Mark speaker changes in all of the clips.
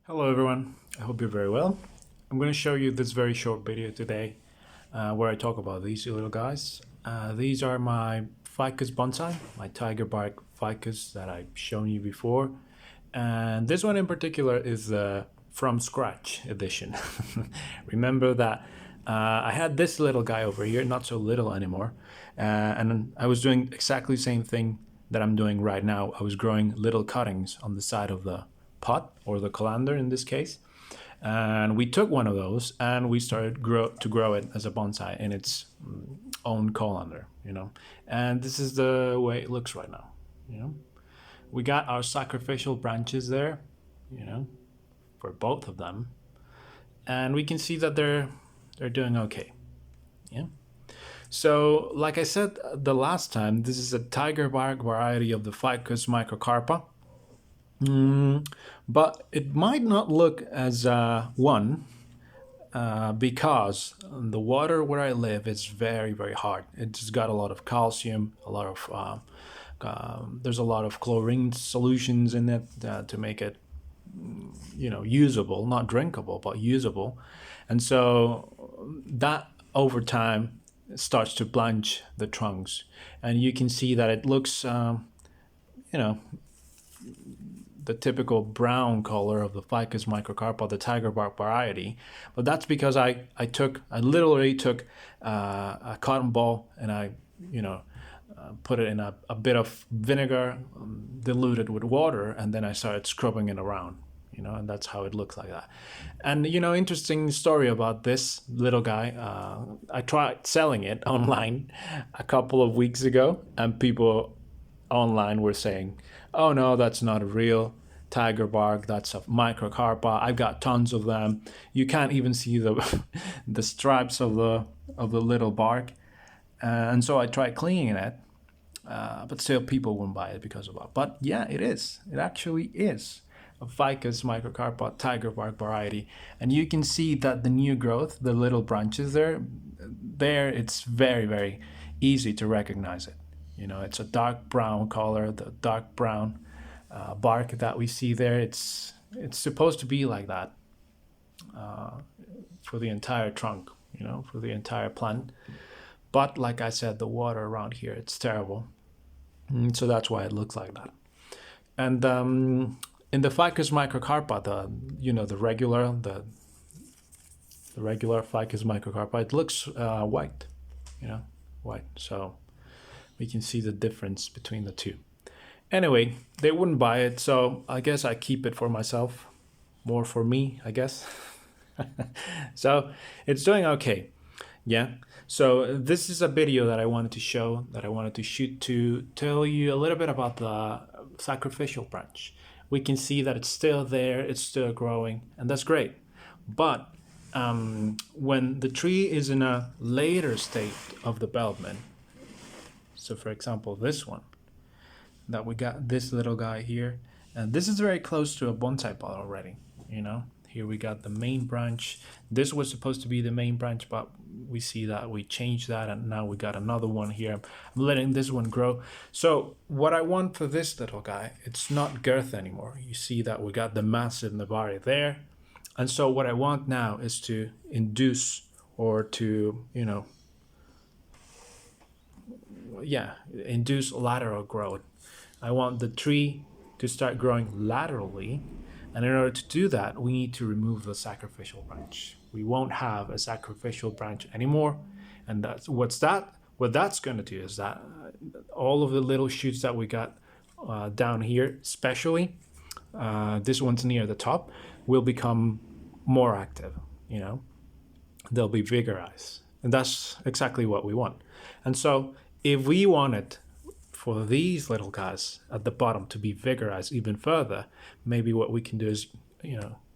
Speaker 1: Hello everyone, I hope you're very well. I'm going to show you this very short video today where I talk about these little guys. These are my Ficus bonsai, my Tigerbark ficus that I've shown you before. And this one in particular is the from scratch edition. Remember that I had this little guy over here, not so little anymore. And I was doing exactly the same thing that I'm doing right now. I was growing little cuttings on the side of the pot, or the colander in this case, and we took one of those and we started to grow it as a bonsai in its own colander, and this is the way it looks right now. We got our sacrificial branches there, for both of them, and we can see that they're doing okay. So like I said the last time, this is a Tigerbark variety of the Ficus Microcarpa. But it might not look as one because the water where I live is very, very hard. It's got a lot of calcium, there's a lot of chlorine solutions in it to make it, usable, not drinkable, but usable. And so that over time starts to blanch the trunks, and you can see that it looks, the typical brown color of the Ficus Microcarpa, the Tigerbark variety. But that's because I literally took a cotton ball and I put it in a bit of vinegar, diluted with water, and then I started scrubbing it around, and that's how it looks like that. And interesting story about this little guy. I tried selling it online a couple of weeks ago, and people online were saying, oh no, that's not a real Tigerbark, that's a microcarpa. I've got tons of them. You can't even see the the stripes of the little bark. And so I tried cleaning it, but still people wouldn't buy it because of that. But yeah, it is. It actually is a Ficus Microcarpa Tigerbark variety. And you can see that the new growth, the little branches there, it's very, very easy to recognize it. It's a dark brown color, the dark brown bark that we see there. It's supposed to be like that for the entire trunk, for the entire plant. But like I said, the water around here, it's terrible. So that's why it looks like that. And in the Ficus Microcarpa, the regular Ficus Microcarpa, it looks white, white. So we can see the difference between the two. Anyway, they wouldn't buy it, so I guess I keep it for myself. More for me, I guess. So it's doing okay. Yeah. So this is a video that I wanted to show, that I wanted to shoot to tell you a little bit about the sacrificial branch. We can see that it's still there, it's still growing, and that's great. But when the tree is in a later state of development, so for example, this one, that we got this little guy here, and this is very close to a bonsai pot already, Here we got the main branch. This was supposed to be the main branch, but we see that we changed that, and now we got another one here. I'm letting this one grow. So what I want for this little guy, it's not girth anymore. You see that we got the massive Navari there. And so what I want now is to induce, or to, induce lateral growth. I want the tree to start growing laterally, and in order to do that, we need to remove the sacrificial branch. We won't have a sacrificial branch anymore, and what that's going to do is that all of the little shoots that we got down here, especially this one's near the top, will become more active. They'll be vigorized, and that's exactly what we want. And so if we wanted for these little guys at the bottom to be vigorized even further, maybe what we can do is,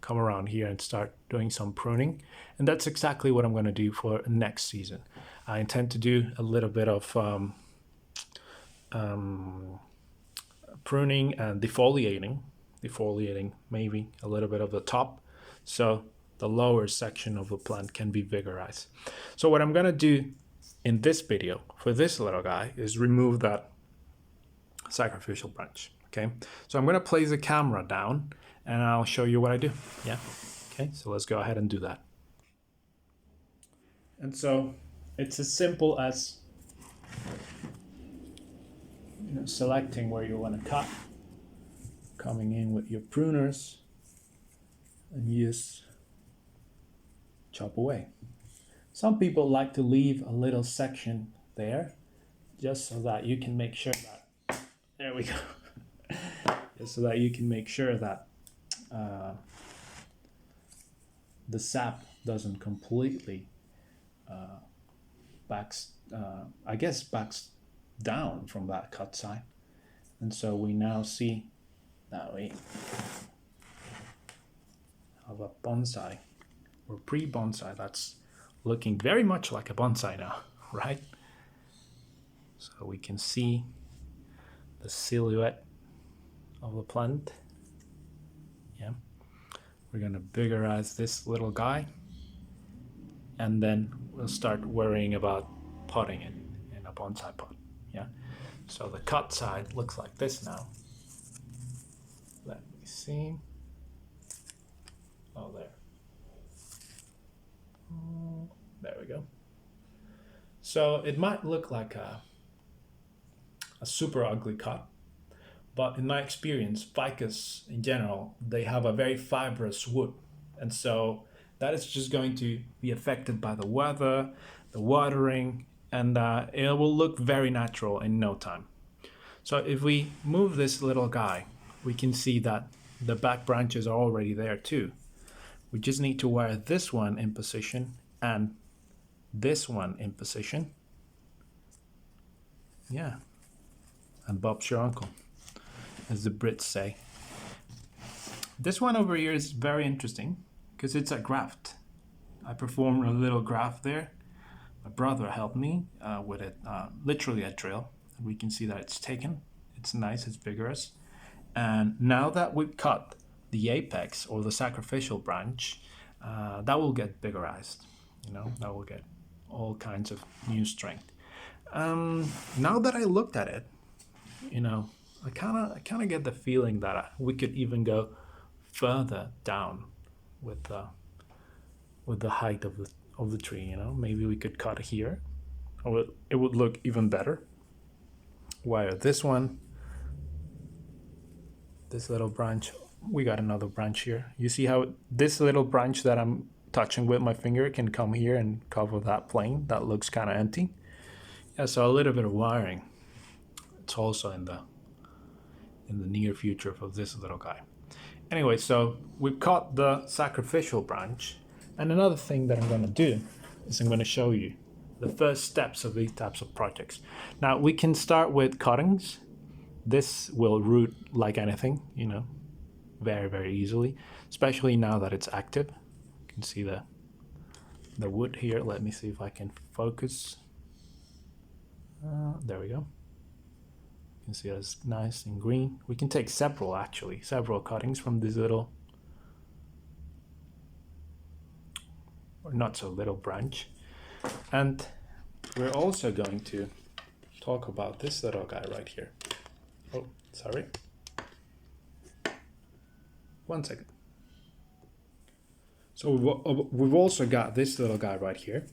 Speaker 1: come around here and start doing some pruning. And that's exactly what I'm going to do for next season. I intend to do a little bit of pruning and defoliating maybe a little bit of the top, so the lower section of the plant can be vigorized. So what I'm going to do in this video for this little guy is remove that sacrificial branch. Okay, so I'm going to place the camera down and I'll show you what I do. Yeah. Okay, so let's go ahead and do that. And so it's as simple as selecting where you want to cut, coming in with your pruners, and you just chop away. Some people like to leave a little section there just so that you can make sure that, there we go, just so that you can make sure that the sap doesn't completely backs down from that cut side. And so we now see that we have a bonsai or pre-bonsai that's looking very much like a bonsai now, right? So we can see the silhouette of the plant. Yeah, we're gonna biggerize this little guy, and then we'll start worrying about potting it in a bonsai pot. Yeah, so the cut side looks like this now. Let me see. Oh, there we go. So it might look like a super ugly cut, but in my experience, ficus in general, they have a very fibrous wood, and so that is just going to be affected by the weather, the watering, and it will look very natural in no time. So if we move this little guy, we can see that the back branches are already there too. We just need to wire this one in position and this one in position. Yeah, and Bob's your uncle, as the Brits say. This one over here is very interesting because it's a graft. I performed a little graft there. My brother helped me with it, literally a drill. We can see that it's taken. It's nice, it's vigorous. And now that we've cut the apex or the sacrificial branch, that will get biggerized. That will get all kinds of new strength. Now that I looked at it, I kind of get the feeling that we could even go further down with the height of the tree. Maybe we could cut here, or it would look even better. Wire this one, this little branch. We got another branch here. You see how this little branch that I'm touching with my finger can come here and cover that plane that looks kind of empty. Yeah, so a little bit of wiring. It's also in the near future for this little guy. Anyway, so we've cut the sacrificial branch, and another thing that I'm going to do is I'm going to show you the first steps of these types of projects. Now we can start with cuttings. This will root like anything, very, very easily, especially now that it's active. You can see the wood here. Let me see if I can focus. There we go. You can see it's nice and green. We can take several cuttings from this little, or not so little branch. And we're also going to talk about this little guy right here. Oh, sorry. One second. So we've also got this little guy right here.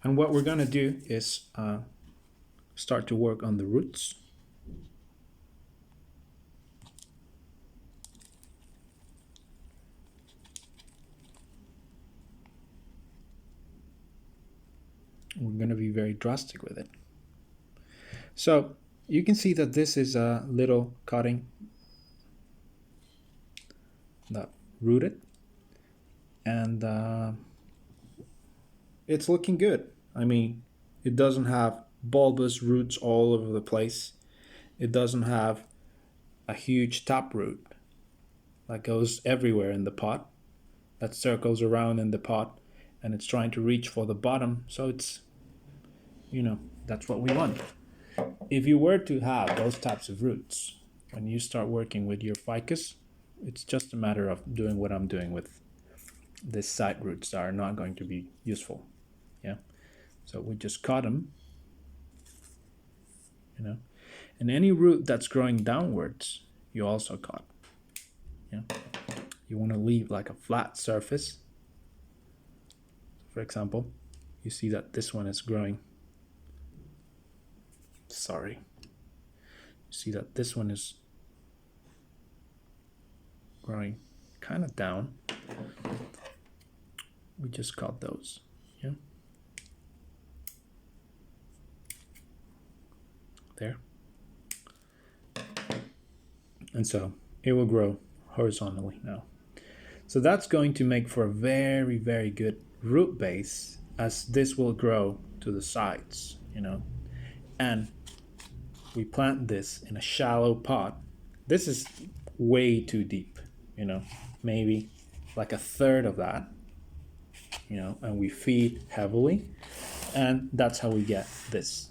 Speaker 1: And what we're going to do is start to work on the roots. We're going to be very drastic with it. So you can see that this is a little cutting that rooted, and it's looking good. I mean, it doesn't have bulbous roots all over the place. It doesn't have a huge taproot that goes everywhere in the pot, that circles around in the pot, and it's trying to reach for the bottom. So it's, that's what we want. If you were to have those types of roots, when you start working with your ficus, it's just a matter of doing what I'm doing with these side roots that are not going to be useful. Yeah. So we just cut them, and any root that's growing downwards, you also cut. Yeah. You want to leave like a flat surface. For example, you see that this one is growing. Sorry. You see that this one is growing kind of down. We just cut those. Yeah. There. And so it will grow horizontally now. So that's going to make for a very, very good root base, as this will grow to the sides, you know. And we plant this in a shallow pot. This is way too deep, you know, maybe like a third of that, you know, and we feed heavily, and that's how we get this,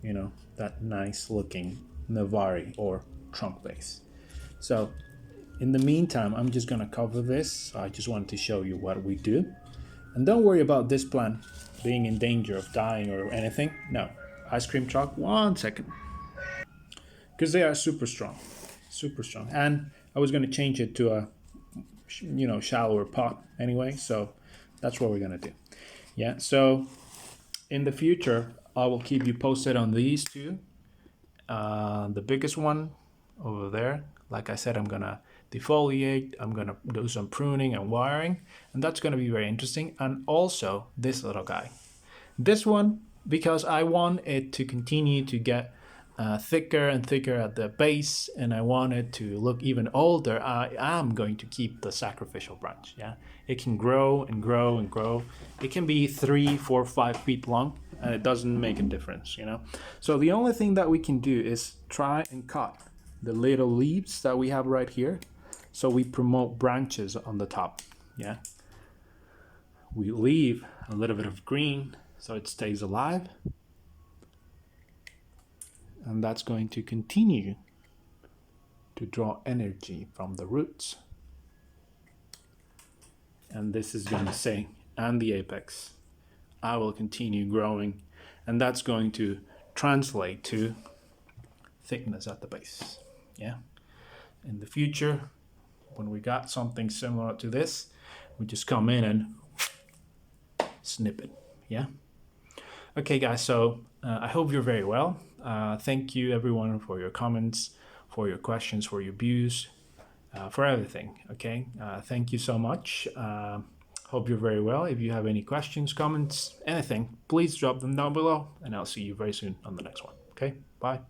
Speaker 1: you know, that nice looking Navari or trunk base. So in the meantime, I'm just gonna cover this. I just wanted to show you what we do. And don't worry about this plant being in danger of dying or anything. No, ice cream truck, 1 second. Because they are super strong, super strong. And I was gonna change it to a, you know, shallower pot anyway. So that's what we're gonna do. Yeah, so in the future, I will keep you posted on these two. The biggest one over there, like I said, I'm gonna defoliate, I'm gonna do some pruning and wiring, and that's gonna be very interesting. And also this little guy, this one, because I want it to continue to get thicker and thicker at the base, and I want it to look even older, I am going to keep the sacrificial branch. Yeah, it can grow and grow and grow. It can be 3, 4, 5 feet long, and it doesn't make a difference, you know. So the only thing that we can do is try and cut the little leaves that we have right here, so we promote branches on the top. Yeah, we leave a little bit of green so it stays alive, and that's going to continue to draw energy from the roots. And this is going to say, and the apex, I will continue growing, and that's going to translate to thickness at the base. Yeah, in the future, when we got something similar to this, we just come in and snip it. Yeah. Okay, guys, so I hope you're very well. Thank you everyone for your comments, for your questions, for your views, for everything. Okay, thank you so much. Hope you're very well. If you have any questions, comments, anything, please drop them down below, and I'll see you very soon on the next one. Okay, bye.